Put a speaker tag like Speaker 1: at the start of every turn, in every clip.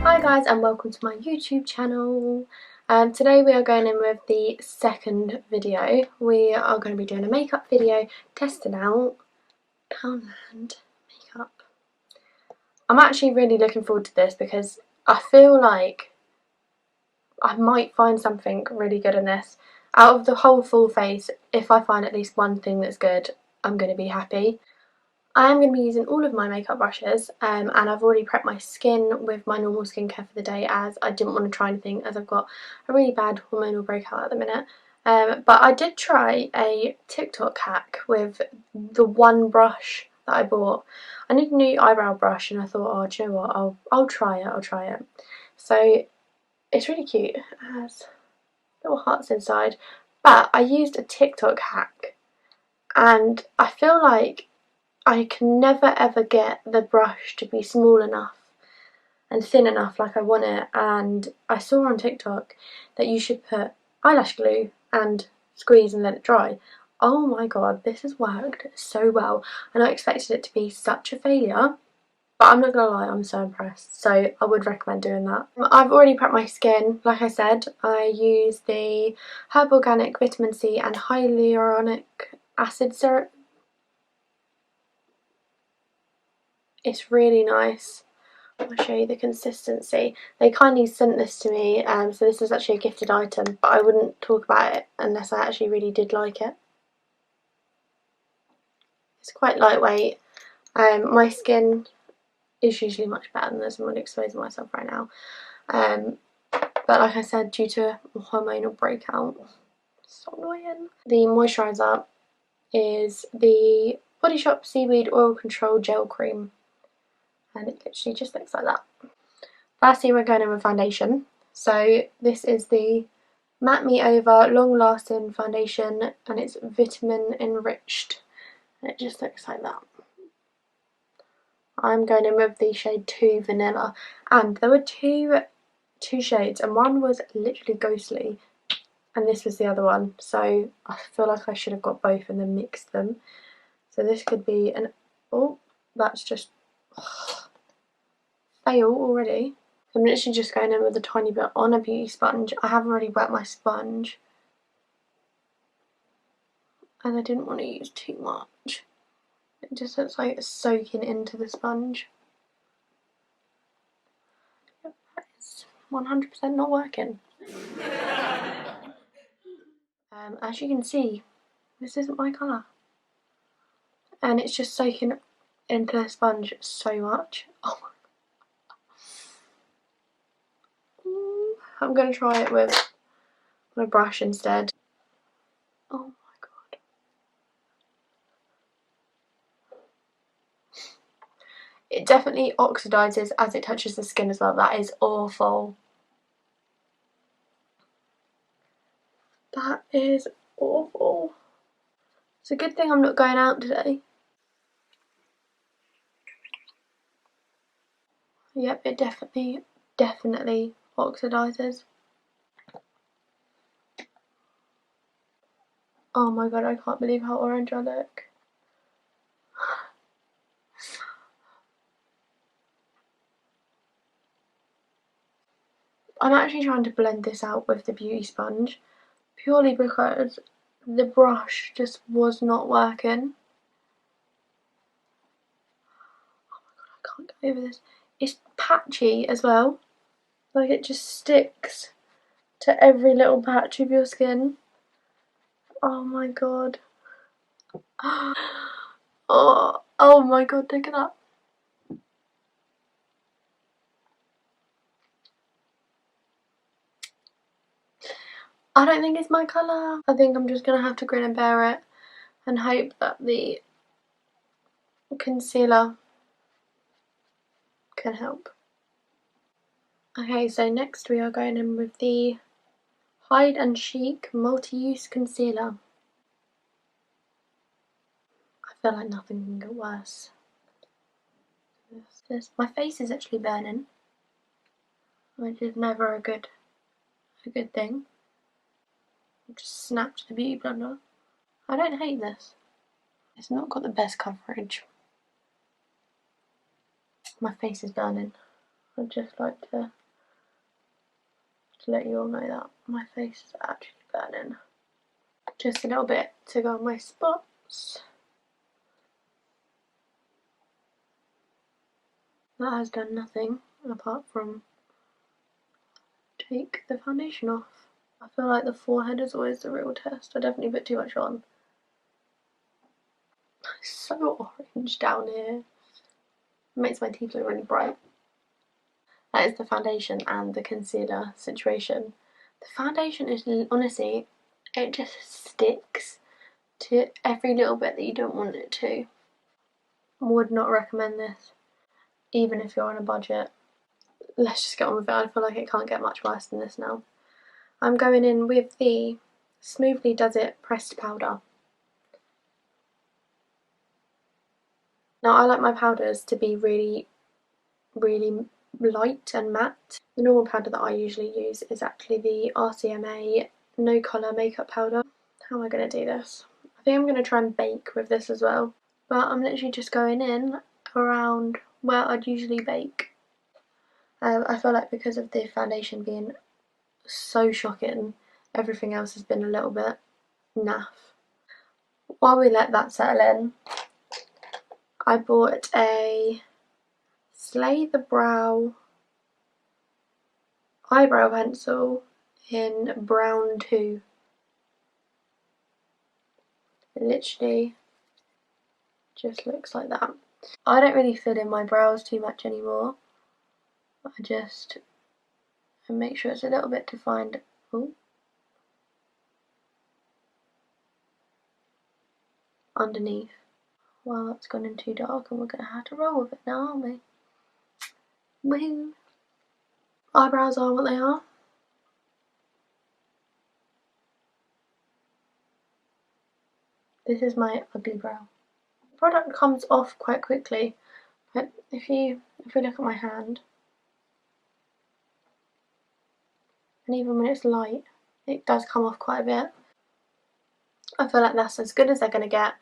Speaker 1: Hi guys and welcome to my YouTube channel. Today we are going in with the second video. We are going to be doing a makeup video testing out Poundland makeup. I'm actually really looking forward to this because I feel like I might find something really good in this. Out of the whole full face, if I find at least one thing that's good, I'm going to be happy. I am going to be using all of my makeup brushes and I've already prepped my skin with my normal skincare for the day as I didn't want to try anything as I've got a really bad hormonal breakout at the minute. But I did try a TikTok hack with the one brush that I bought. I need a new eyebrow brush and I thought, oh, do you know what, I'll try it. So it's really cute. It has little hearts inside. But I used a TikTok hack and I feel like I can never ever get the brush to be small enough and thin enough like I want it, and I saw on TikTok that you should put eyelash glue and squeeze and let it dry. Oh my god, this has worked so well, and I expected it to be such a failure, but I'm not gonna lie, I'm so impressed, so I would recommend doing that. I've already prepped my skin. Like I said, I use the Herb Organic Vitamin C and Hyaluronic Acid Syrup. It's really nice. I'll show you the consistency. They kindly sent this to me, so this is actually a gifted item, but I wouldn't talk about it unless I actually really did like it. It's quite lightweight. My skin is usually much better than this. I'm really exposing myself right now. But like I said, due to hormonal breakout, it's so annoying. The moisturiser is the Body Shop Seaweed Oil Control Gel Cream. And it literally just looks like that. Firstly, we're going in with foundation. So this is the Matte Me Over Long Lasting Foundation and it's vitamin enriched. And it just looks like that. I'm going in with the shade 2 Vanilla, and there were two shades and one was literally ghostly and this was the other one. So I feel like I should have got both and then mixed them. So this could be an... oh, that's just... fail already. I'm literally just going in with a tiny bit on a beauty sponge. I have already wet my sponge and I didn't want to use too much. It just looks like it's soaking into the sponge. Yep, that is 100% not working. As you can see, this isn't my colour. And it's just soaking into the sponge so much. Oh my god. I'm going to try it with my brush instead. Oh my god. It definitely oxidises as it touches the skin as well. That is awful. That is awful. It's a good thing I'm not going out today. Yep, it definitely oxidises. Oh my god, I can't believe how orange I look. I'm actually trying to blend this out with the beauty sponge purely because the brush just was not working. Oh my god, I can't get over this. It's patchy as well. Like it just sticks to every little patch of your skin. Oh my god. Oh my god, look at that. I don't think it's my colour. I think I'm just going to have to grin and bear it and hope that the concealer can help. Okay, so next we are going in with the Hide and Chic Multi-Use Concealer. I feel like nothing can get worse. My face is actually burning, which is never a good thing. I just snapped the beauty blender. I don't hate this. It's not got the best coverage. My face is burning. I'd just like to let you all know that my face is actually burning. Just a little bit to go on my spots. That has done nothing apart from take the foundation off. I feel like the forehead is always the real test. I definitely put too much on. It's so orange down here. It makes my teeth look really bright. That is the foundation and the concealer situation. The foundation is honestly, it just sticks to every little bit that you don't want it to. Would not recommend this, even if you're on a budget. Let's just get on with it. I feel like it can't get much worse than this now. I'm going in with the Smoothly Does It pressed powder. Now I like my powders to be really light and matte. The normal powder that I usually use is actually the RCMA No Colour Makeup Powder. How am I going to do this? I think I'm going to try and bake with this as well. But I'm literally just going in around where I'd usually bake. I feel like because of the foundation being so shocking, everything else has been a little bit naff. While we let that settle in, I bought a Slay the Brow eyebrow pencil in brown 2. It literally just looks like that. I don't really fill in my brows too much anymore. I just make sure it's a little bit defined. Ooh. Underneath. Well, that's gone in too dark and we're going to have to roll with it now, aren't we? Woohoo! Eyebrows are what they are. This is my ugly brow. The product comes off quite quickly, but if we look at my hand, and even when it's light, it does come off quite a bit. I feel like that's as good as they're going to get.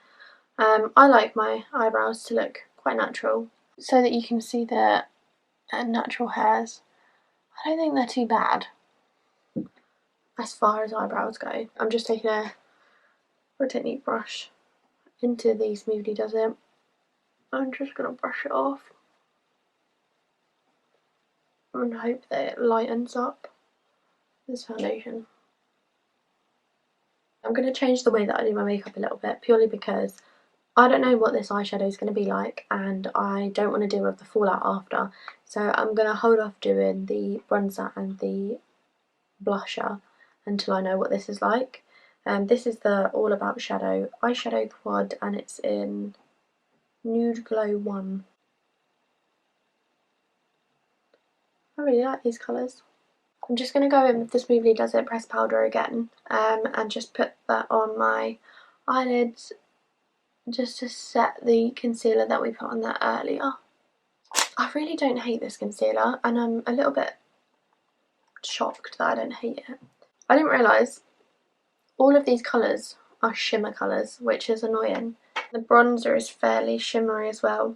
Speaker 1: I like my eyebrows to look quite natural, so that you can see the natural hairs. I don't think they're too bad as far as eyebrows go. I'm just taking a technique brush into the Smoothly Does It. I'm just going to brush it off and hope that it lightens up this foundation. I'm going to change the way that I do my makeup a little bit, purely because I don't know what this eyeshadow is going to be like and I don't want to deal with the fallout after. So I'm going to hold off doing the bronzer and the blusher until I know what this is like. This is the All About Shadow eyeshadow quad and it's in Nude Glow 1. I really like these colours. I'm just going to go in with the Smoothly Does It pressed powder again and just put that on my eyelids just to set the concealer that we put on there earlier. I really don't hate this concealer and I'm a little bit shocked that I don't hate it. I didn't realise all of these colours are shimmer colours, which is annoying. The bronzer is fairly shimmery as well,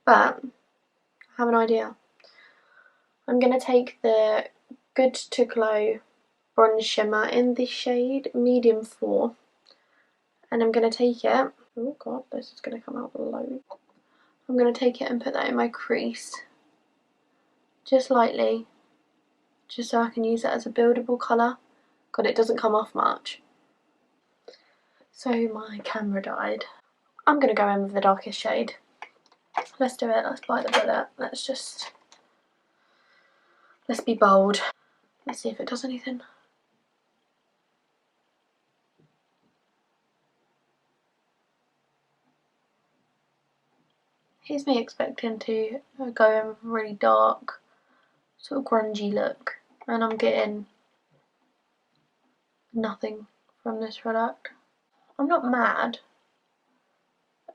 Speaker 1: but I have an idea. I'm going to take the Good to Glow bronze shimmer in the shade medium 4 and I'm going to take it, oh god, this is going to come out loads. I'm going to take it and put that in my crease, just lightly, just so I can use it as a buildable colour. God, it doesn't come off much. So my camera died. I'm going to go in with the darkest shade. Let's do it, let's bite the bullet, let's be bold. Let's see if it does anything. Here's me expecting to go in with a really dark, sort of grungy look, and I'm getting nothing from this product. I'm not mad,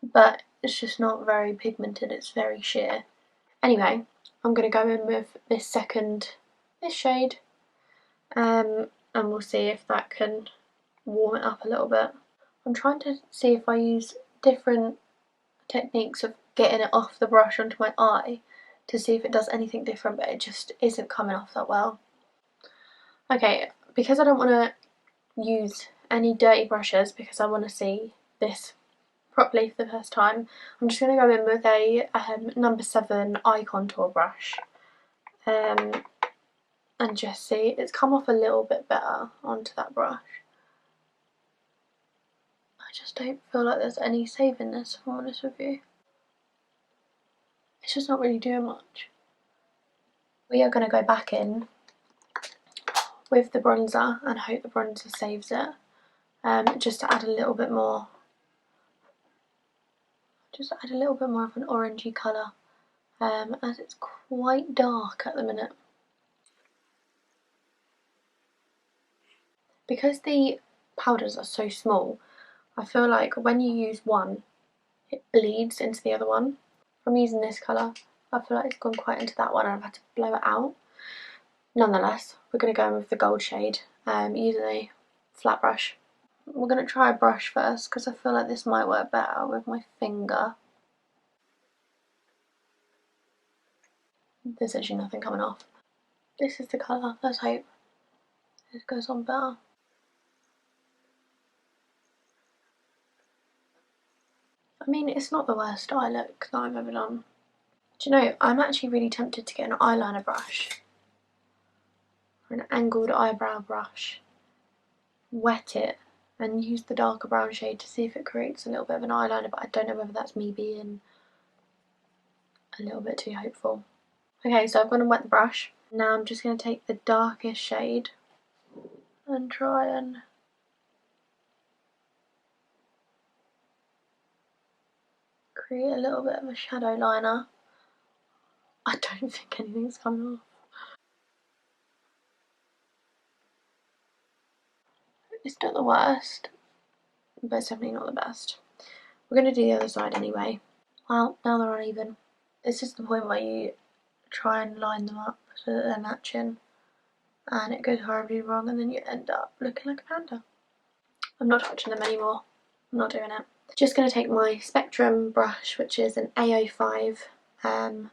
Speaker 1: but it's just not very pigmented, it's very sheer. Anyway, I'm going to go in with this shade, and we'll see if that can warm it up a little bit. I'm trying to see if I use different techniques of getting it off the brush onto my eye to see if it does anything different, but it just isn't coming off that well. Okay, because I don't want to use any dirty brushes because I want to see this properly for the first time, I'm just going to go in with a number 7 eye contour brush and just see. It's come off a little bit better onto that brush. I just don't feel like there's any saving this, if I'm honest with you. It's just not really doing much. We are going to go back in with the bronzer and hope the bronzer saves it, just to add a little bit more. Just add a little bit more of an orangey colour, as it's quite dark at the minute. Because the powders are so small, I feel like when you use one, it bleeds into the other one. From using this colour, I feel like it's gone quite into that one and I've had to blow it out. Nonetheless, we're going to go in with the gold shade, using a flat brush. We're going to try a brush first because I feel like this might work better with my finger. There's actually nothing coming off. This is the colour, let's hope this goes on better. I mean, it's not the worst eye look that I've ever done. Do you know, I'm actually really tempted to get an eyeliner brush, or an angled eyebrow brush, wet it and use the darker brown shade to see if it creates a little bit of an eyeliner, but I don't know whether that's me being a little bit too hopeful. Okay, so I've gone and wet the brush. Now I'm just going to take the darkest shade and try and create a little bit of a shadow liner. I don't think anything's coming off. It's not the worst, but it's definitely not the best. We're going to do the other side anyway. Well, now they're uneven. This is the point where you try and line them up so that they're matching, and it goes horribly wrong and then you end up looking like a panda. I'm not touching them anymore. I'm not doing it. Just going to take my Spectrum brush, which is an A05. I'm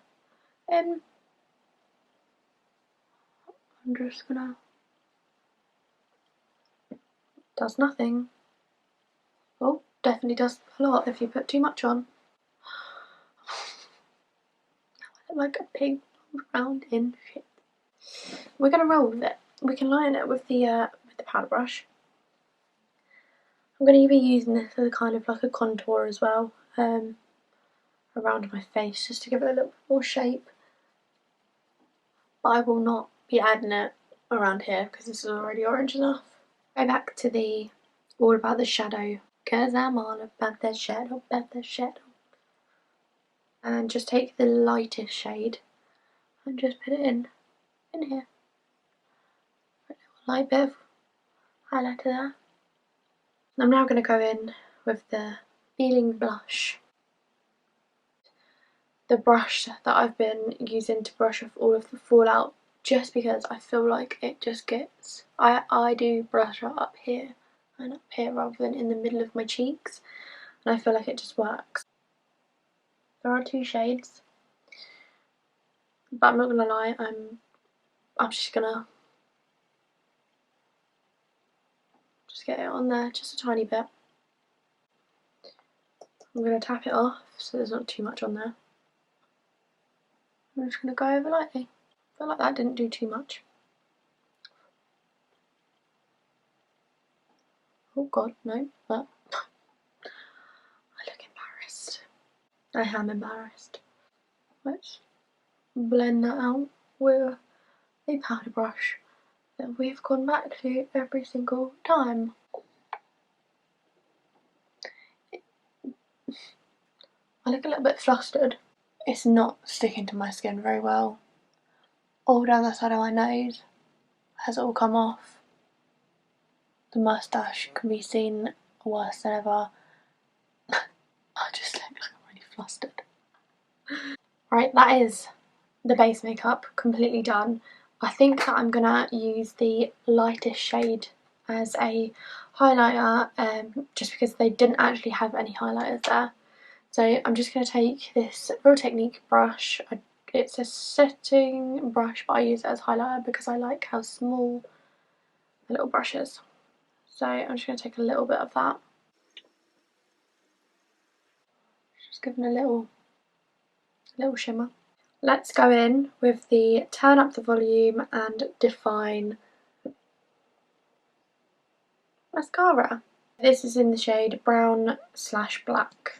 Speaker 1: just gonna... Does nothing. Oh, definitely does a lot if you put too much on. I look like a pig round in shit. We're gonna roll with it. We can line it with the powder brush. I'm going to be using this as a kind of like a contour as well, around my face, just to give it a little bit more shape. But I will not be adding it around here because this is already orange enough. Go back to the all about the shadow, because I'm all about that shadow, and just take the lightest shade and just put it in here. A little light bit of highlighter there. I'm now going to go in with the Feeling blush. The brush that I've been using to brush off all of the fallout, just because I feel like it just gets... I do brush up here and up here rather than in the middle of my cheeks, and I feel like it just works. There are 2 shades, but I'm not gonna lie, I'm just gonna get it on there just a tiny bit. I'm gonna tap it off so there's not too much on there. I'm just gonna go over lightly. I feel like that didn't do too much. Oh god, no, but I look embarrassed. I am embarrassed. Let's blend that out with a powder brush that we've gone back to every single time. I look a little bit flustered. It's not sticking to my skin very well. All down the side of my nose has all come off. The moustache can be seen worse than ever. I just look like I'm really flustered. Right, that is the base makeup completely done. I think that I'm gonna use the lightest shade as a highlighter, just because they didn't actually have any highlighters there. So I'm just going to take this Real Technique brush. It's a setting brush, but I use it as highlighter because I like how small the little brush is. So I'm just going to take a little bit of that. Just giving a little shimmer. Let's go in with the turn up the volume and define mascara. This is in the shade brown/black.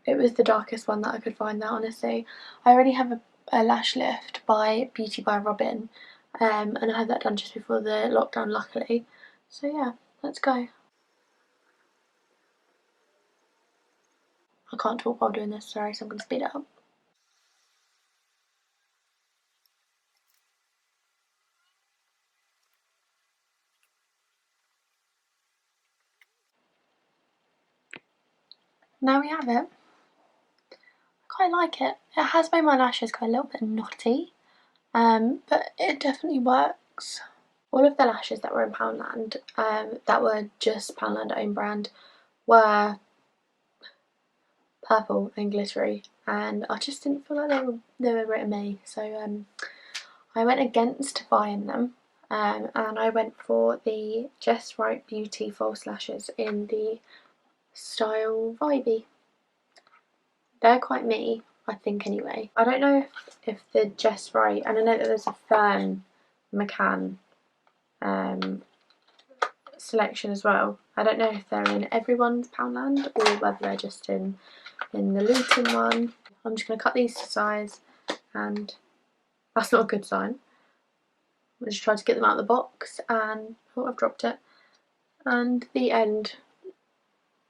Speaker 1: It was the darkest one that I could find there, honestly. I already have a lash lift by Beauty by Robin, and I had that done just before the lockdown, luckily. So yeah, let's go. I can't talk while doing this, sorry, so I'm going to speed it up. Now we have it. I quite like it. It has made my lashes go a little bit knotty, but it definitely works. All of the lashes that were in Poundland, that were just Poundland own brand, were purple and glittery, and I just didn't feel like they were written me, so I went against buying them, and I went for the Just Right Beauty false lashes in the style Vibey. They're quite me, I think, anyway. I don't know if the Just Right, and I know that there's a Fern McCann selection as well. I don't know if they're in everyone's Poundland or whether they're just in the Luton one. I'm just going to cut these to size, and that's not a good sign. I just tried to get them out of the box and oh, I've dropped it, and the end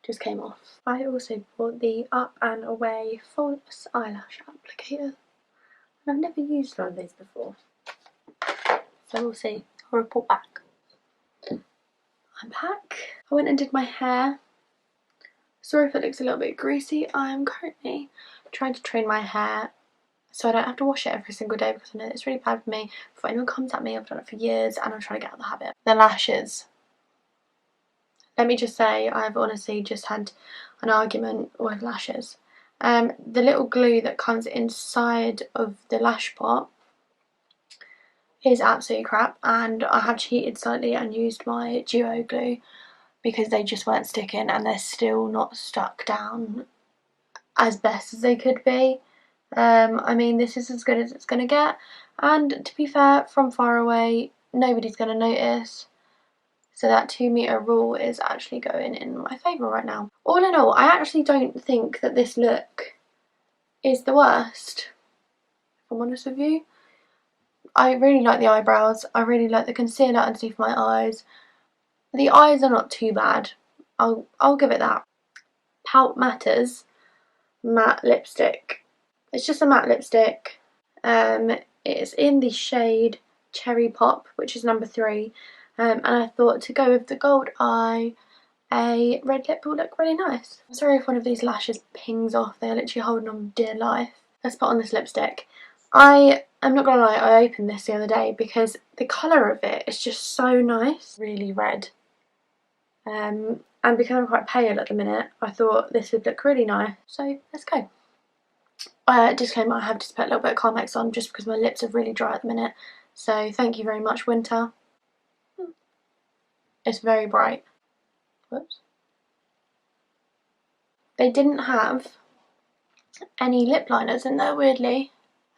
Speaker 1: just came off. I also bought the Up and Away false eyelash applicator. I've never used one of these before, so we'll see. I'll report back. I'm back. I went and did my hair. Sorry if it looks a little bit greasy. I am currently trying to train my hair so I don't have to wash it every single day, because I know it's really bad for me. If anyone comes at me, I've done it for years and I'm trying to get out of the habit. The lashes. Let me just say, I've honestly just had an argument with lashes. The little glue that comes inside of the lash pot is absolutely crap, and I have cheated slightly and used my duo glue because they just weren't sticking, and they're still not stuck down as best as they could be. I mean, this is as good as it's going to get, and to be fair, from far away nobody's going to notice, so that 2 metre rule is actually going in my favour right now. All in all, I actually don't think that this look is the worst, if I'm honest with you. I really like the eyebrows, I really like the concealer underneath my eyes. The eyes are not too bad, I'll give it that. Pout Matters matte lipstick. It's just a matte lipstick. It's in the shade Cherry Pop, which is number 3. And I thought to go with the gold eye, a red lip will look really nice. I'm sorry if one of these lashes pings off, they are literally holding on dear life. Let's put on this lipstick. I'm not gonna lie, I opened this the other day because the colour of it is just so nice. Really red. And because I'm quite pale at the minute, I thought this would look really nice. So let's go. Disclaimer, I have just put a little bit of Carmex on just because my lips are really dry at the minute. So thank you very much, winter. It's very bright. Whoops. They didn't have any lip liners in there, weirdly.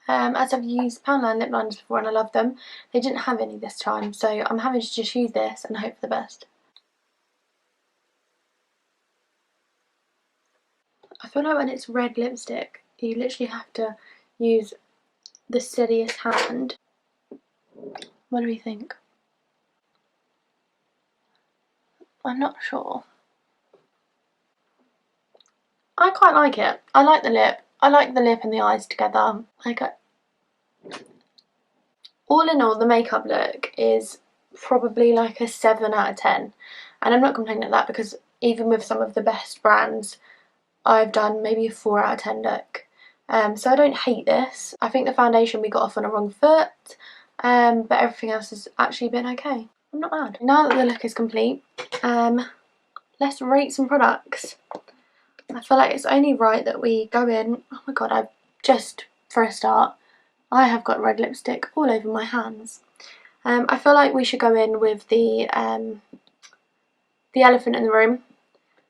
Speaker 1: As I've used Poundland lip liners before and I love them, they didn't have any this time. So I'm having to just use this and hope for the best. I feel like when it's red lipstick, you literally have to use the steadiest hand. What do we think? I'm not sure. I quite like it. I like the lip. I like the lip and the eyes together. All in all, the makeup look is probably like a 7 out of 10. And I'm not complaining at that because even with some of the best brands, I've done maybe a 4 out of 10 look. So I don't hate this. I think the foundation we got off on a wrong foot, but everything else has actually been okay. I'm not mad. Now that the look is complete, let's rate some products. I feel like it's only right that we go in. Oh my god, I've just for a start, I have got red lipstick all over my hands. I feel like we should go in with the elephant in the room.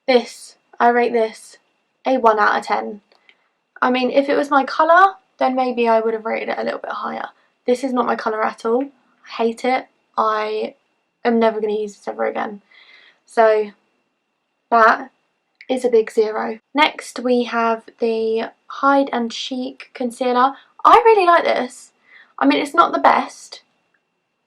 Speaker 1: This, I rate this a 1 out of 10. I mean, if it was my colour, then maybe I would have rated it a little bit higher. This is not my colour at all. I hate it. I am never going to use this ever again. So that is a big 0. Next we have the Hide and Chic concealer. I really like this. I mean, it's not the best,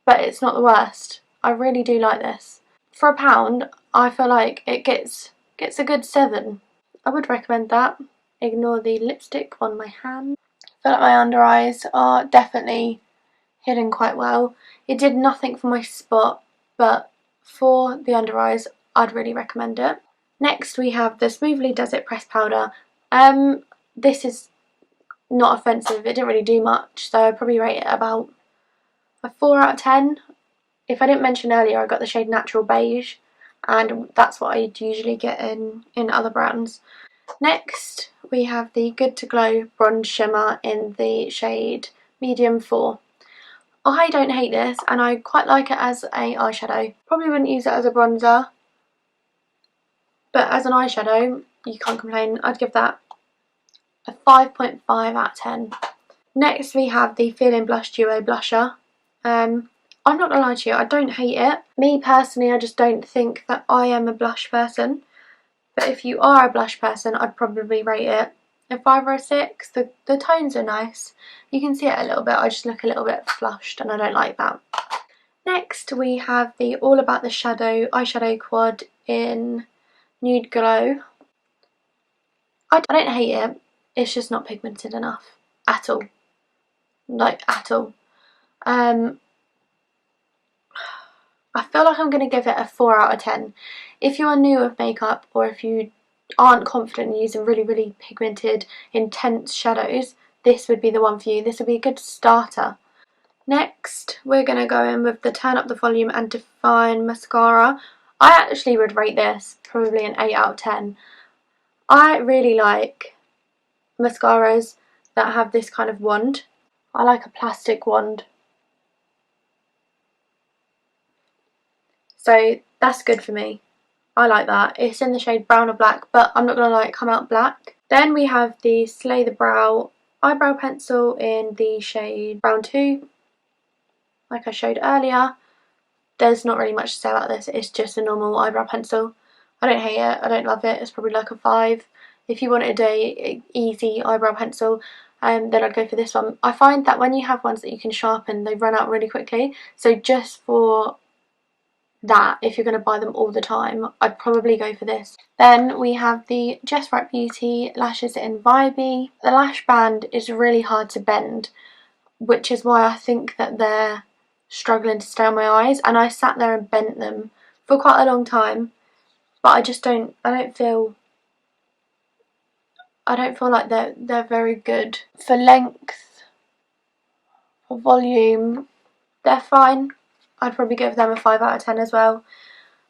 Speaker 1: but it's not the worst. I really do like this. For £1, I feel like it gets a good 7. I would recommend that. Ignore the lipstick on my hand. I feel like my under eyes are definitely hidden quite well. It did nothing for my spot, but for the under eyes, I'd really recommend it. Next we have the Smoothly Does It Pressed Powder. This is not offensive, it didn't really do much, so I'd probably rate it about a 4 out of 10. If I didn't mention earlier, I got the shade Natural Beige, and that's what I'd usually get in other brands. Next we have the Good to Glow Bronze Shimmer in the shade Medium 4. I don't hate this, and I quite like it as an eyeshadow. Probably wouldn't use it as a bronzer, but as an eyeshadow, you can't complain. I'd give that a 5.5 out of 10. Next we have the Feeling Blush Duo Blusher. I'm not gonna lie to you, I don't hate it. Me personally, I just don't think that I am a blush person. But if you are a blush person, I'd probably rate it a 5 or a 6. The tones are nice. You can see it a little bit. I just look a little bit flushed and I don't like that. Next we have the All About the Shadow eyeshadow quad in Nude Glow. I don't hate it. It's just not pigmented enough. At all. Like, at all. I feel like I'm going to give it a 4 out of 10. If you are new with makeup, or if you aren't confident in using really, really pigmented, intense shadows, this would be the one for you. This would be a good starter. Next, we're going to go in with the Turn Up the Volume and Define Mascara. I actually would rate this probably an 8 out of 10. I really like mascaras that have this kind of wand. I like a plastic wand. So that's good for me. I like that. It's in the shade Brown or Black, but I'm not going to let it come out black. Then we have the Slay the Brow eyebrow pencil in the shade Brown 2. Like I showed earlier, there's not really much to say about this. It's just a normal eyebrow pencil. I don't hate it. I don't love it. It's probably like a 5. If you wanted a easy eyebrow pencil, then I'd go for this one. I find that when you have ones that you can sharpen, they run out really quickly. So just for that, if you're going to buy them all the time, I'd probably go for this. Then we have the Just Right Beauty lashes in Vibey. The lash band is really hard to bend, which is why I think that they're struggling to stay on my eyes, and I sat there and bent them for quite a long time, but I don't feel like they're very good. For length, for volume, they're fine. I'd probably give them a 5 out of 10 as well.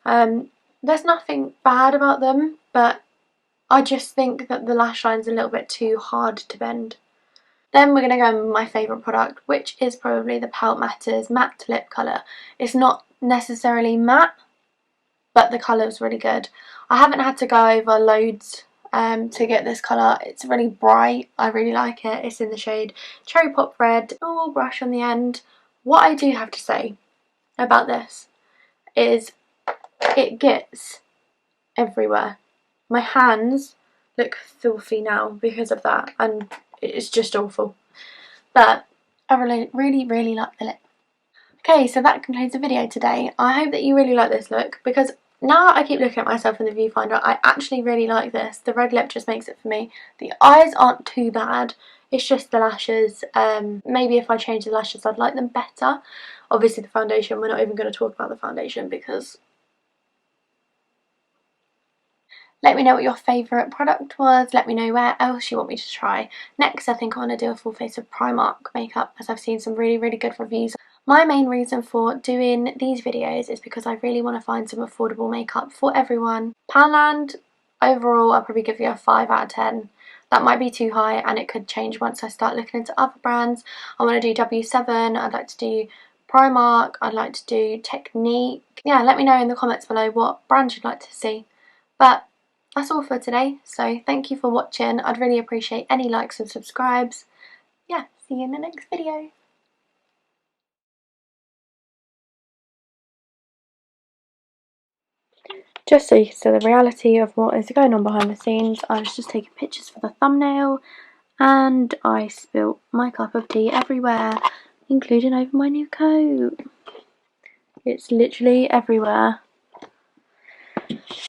Speaker 1: There's nothing bad about them, but I just think that the lash line's a little bit too hard to bend. Then we're going to go with my favourite product, which is probably the Pout Matters Matte Lip Colour. It's not necessarily matte, but the colour's really good. I haven't had to go over loads to get this colour. It's really bright. I really like it. It's in the shade Cherry Pop Red. Oh, brush on the end. What I do have to say about this is it gets everywhere. My hands look filthy now because of that, and it's just awful. But I really like the lip. Okay, so that concludes the video today. I hope that you really like this look, because now I keep looking at myself in the viewfinder, I actually really like this. The red lip just makes it for me. The eyes aren't too bad. It's just the lashes. Maybe if I change the lashes, I'd like them better. Obviously the foundation, we're not even going to talk about the foundation because... Let me know what your favourite product was. Let me know where else you want me to try. Next, I think I want to do a full face of Primark makeup, as I've seen some really good reviews. My main reason for doing these videos is because I really want to find some affordable makeup for everyone. Poundland, overall, I'll probably give you a 5 out of 10. that might be too high, and it could change once I start looking into other brands. I want to do W7, I'd like to do Primark, I'd like to do Technique. Yeah, let me know in the comments below what brands you'd like to see. But that's all for today, so thank you for watching. I'd really appreciate any likes and subscribes. Yeah, see you in the next video. Just so you can see the reality of what is going on behind the scenes, I was just taking pictures for the thumbnail and I spilt my cup of tea everywhere, including over my new coat. It's literally everywhere.